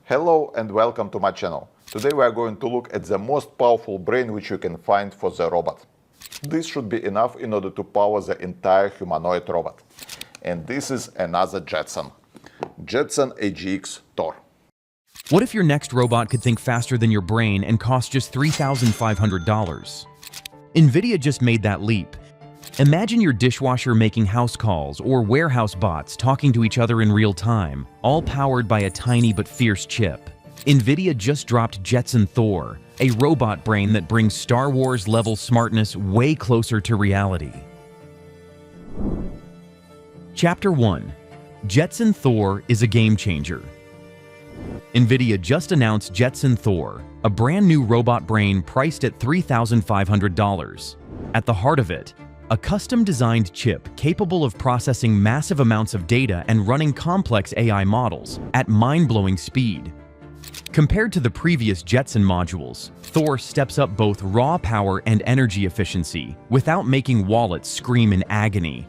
Hello and welcome to my channel. Today we are going to look at the most powerful brain which you can find for the robot. This should be enough in order to power the entire humanoid robot. And this is another Jetson. Jetson AGX Thor. What if your next robot could think faster than your brain and cost just $3,500? Nvidia just made that leap. Imagine your dishwasher making house calls or warehouse bots talking to each other in real time, all powered by a tiny but fierce chip. Nvidia just dropped Jetson Thor, a robot brain that brings Star Wars-level smartness way closer to reality. Chapter 1. Jetson Thor is a game changer. Nvidia just announced Jetson Thor, a brand new robot brain priced at $3,500. At the heart of it, a custom-designed chip capable of processing massive amounts of data and running complex AI models at mind-blowing speed. Compared to the previous Jetson modules, Thor steps up both raw power and energy efficiency without making wallets scream in agony.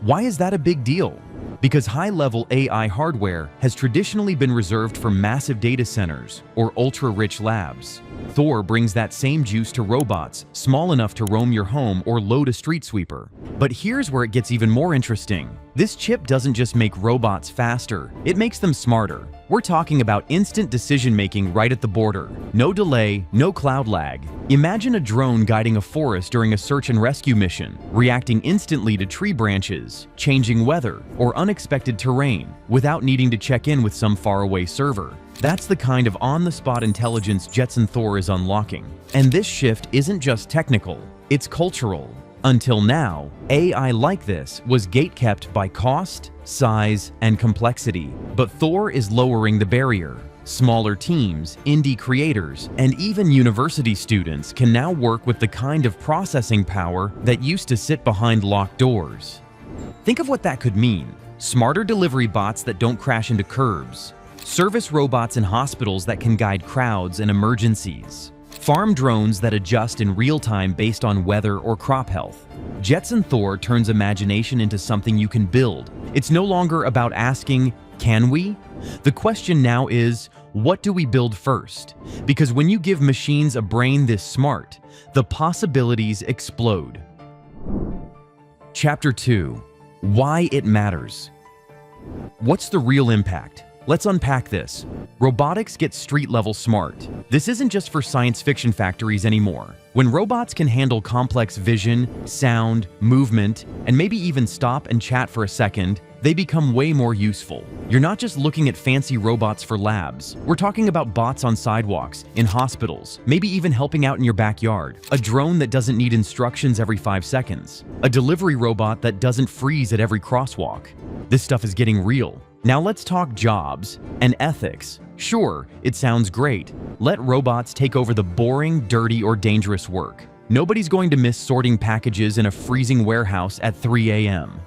Why is that a big deal? Because high-level AI hardware has traditionally been reserved for massive data centers or ultra-rich labs. Thor brings that same juice to robots small enough to roam your home or load a street sweeper. But here's where it gets even more interesting. This chip doesn't just make robots faster, it makes them smarter. We're talking about instant decision-making right at the border. No delay, no cloud lag. Imagine a drone guiding a forest during a search and rescue mission, reacting instantly to tree branches, changing weather, or unexpected terrain, without needing to check in with some faraway server. That's the kind of on-the-spot intelligence Jetson Thor is unlocking. And this shift isn't just technical, it's cultural. Until now, AI like this was gatekept by cost, size, and complexity. But Thor is lowering the barrier. Smaller teams, indie creators, and even university students can now work with the kind of processing power that used to sit behind locked doors. Think of what that could mean. Smarter delivery bots that don't crash into curbs. Service robots in hospitals that can guide crowds and emergencies. Farm drones that adjust in real time based on weather or crop health. Jetson Thor turns imagination into something you can build. It's no longer about asking, can we? The question now is, what do we build first? Because when you give machines a brain this smart, the possibilities explode. Chapter 2. Why it matters. What's the real impact? Let's unpack this. Robotics gets street-level smart. This isn't just for science fiction factories anymore. When robots can handle complex vision, sound, movement, and maybe even stop and chat for a second, they become way more useful. You're not just looking at fancy robots for labs. We're talking about bots on sidewalks, in hospitals, maybe even helping out in your backyard. A drone that doesn't need instructions every 5 seconds. A delivery robot that doesn't freeze at every crosswalk. This stuff is getting real. Now let's talk jobs and ethics. Sure, it sounds great. Let robots take over the boring, dirty, or dangerous work. Nobody's going to miss sorting packages in a freezing warehouse at 3 a.m.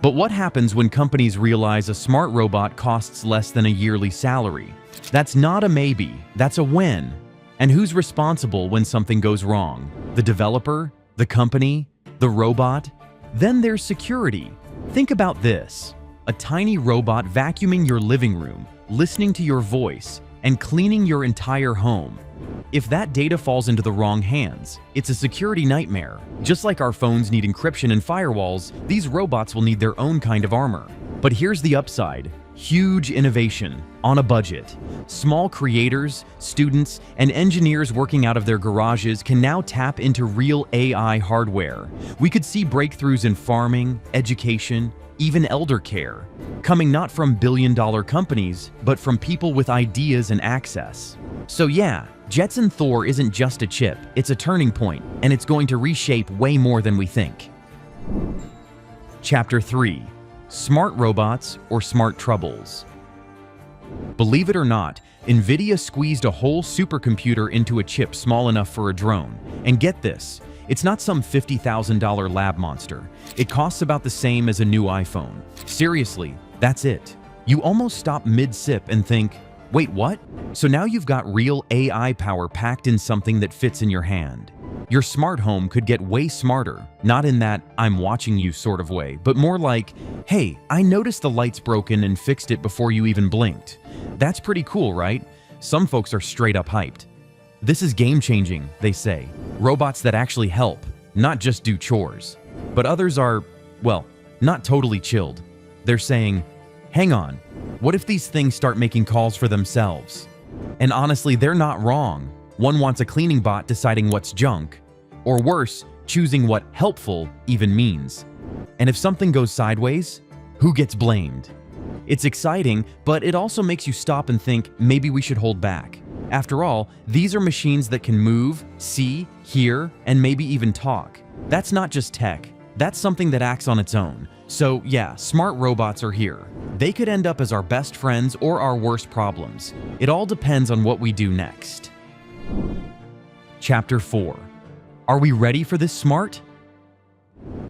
But what happens when companies realize a smart robot costs less than a yearly salary? That's not a maybe, that's a win. And who's responsible when something goes wrong? The developer? The company? The robot? Then there's security. Think about this. A tiny robot vacuuming your living room, listening to your voice, and cleaning your entire home. If that data falls into the wrong hands, it's a security nightmare. Just like our phones need encryption and firewalls, these robots will need their own kind of armor. But here's the upside. Huge innovation, on a budget. Small creators, students, and engineers working out of their garages can now tap into real AI hardware. We could see breakthroughs in farming, education, even elder care, coming not from billion-dollar companies, but from people with ideas and access. So yeah, Jetson Thor isn't just a chip, it's a turning point, and it's going to reshape way more than we think. Chapter 3. Smart robots or smart troubles. Believe it or not, Nvidia squeezed a whole supercomputer into a chip small enough for a drone. And get this, it's not some $50,000 lab monster. It costs about the same as a new iPhone. Seriously, that's it. You almost stop mid-sip and think, wait, what? So now you've got real AI power packed in something that fits in your hand. Your smart home could get way smarter, not in that I'm watching you sort of way, but more like, hey, I noticed the light's broken and fixed it before you even blinked. That's pretty cool, right? Some folks are straight up hyped. This is game-changing, they say. Robots that actually help, not just do chores. But others are, well, not totally chilled. They're saying, hang on, what if these things start making calls for themselves? And honestly, they're not wrong. One wants a cleaning bot deciding what's junk, or worse, choosing what helpful even means. And if something goes sideways, who gets blamed? It's exciting, but it also makes you stop and think maybe we should hold back. After all, these are machines that can move, see, hear, and maybe even talk. That's not just tech. That's something that acts on its own. So yeah, smart robots are here. They could end up as our best friends or our worst problems. It all depends on what we do next. Chapter 4. Are we ready for this smart?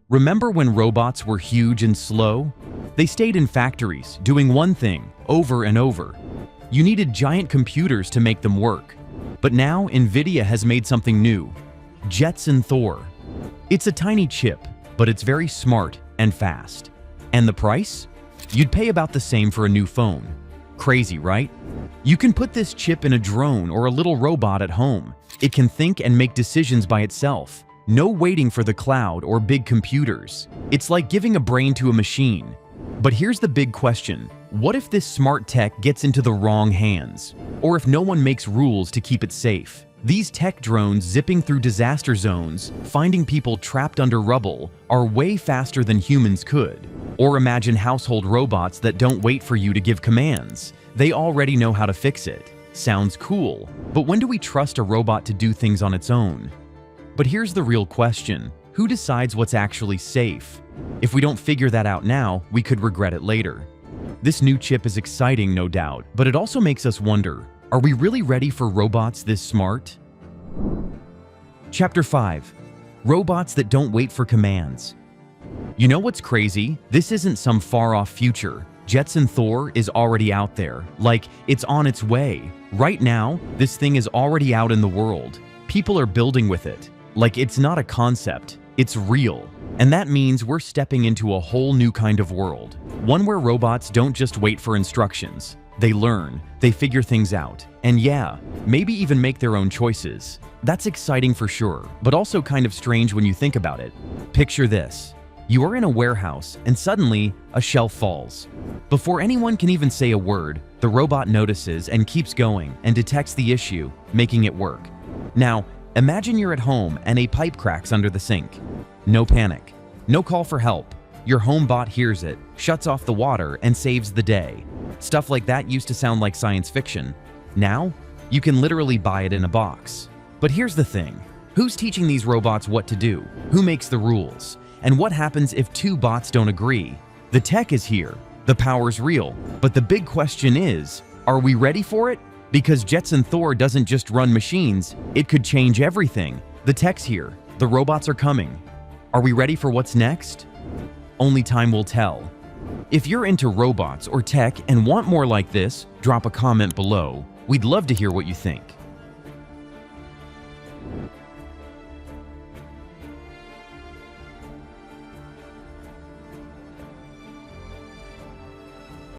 Remember when robots were huge and slow? They stayed in factories, doing one thing, over and over. You needed giant computers to make them work. But now Nvidia has made something new. Jetson Thor. It's a tiny chip, but it's very smart and fast. And the price? You'd pay about the same for a new phone. Crazy, right? You can put this chip in a drone or a little robot at home. It can think and make decisions by itself. No waiting for the cloud or big computers. It's like giving a brain to a machine. But here's the big question. What if this smart tech gets into the wrong hands? Or if no one makes rules to keep it safe? These tech drones zipping through disaster zones, finding people trapped under rubble, are way faster than humans could. Or imagine household robots that don't wait for you to give commands. They already know how to fix it. Sounds cool, but when do we trust a robot to do things on its own? But here's the real question. Who decides what's actually safe? If we don't figure that out now, we could regret it later. This new chip is exciting, no doubt, but it also makes us wonder, are we really ready for robots this smart? Chapter 5. Robots that don't wait for commands. You know what's crazy? This isn't some far-off future. Jetson Thor is already out there. Like, it's on its way. Right now, this thing is already out in the world. People are building with it. Like, it's not a concept. It's real. And that means we're stepping into a whole new kind of world. One where robots don't just wait for instructions. They learn, they figure things out, and yeah, maybe even make their own choices. That's exciting for sure, but also kind of strange when you think about it. Picture this. You are in a warehouse, and suddenly, a shelf falls. Before anyone can even say a word, the robot notices and keeps going and detects the issue, making it work. Now, imagine you're at home and a pipe cracks under the sink. No panic. No call for help. Your home bot hears it, shuts off the water, and saves the day. Stuff like that used to sound like science fiction. Now, you can literally buy it in a box. But here's the thing. Who's teaching these robots what to do? Who makes the rules? And what happens if two bots don't agree? The tech is here. The power's real. But the big question is, are we ready for it? Because Jetson Thor doesn't just run machines, it could change everything. The tech's here. The robots are coming. Are we ready for what's next? Only time will tell. If you're into robots or tech and want more like this, drop a comment below. We'd love to hear what you think.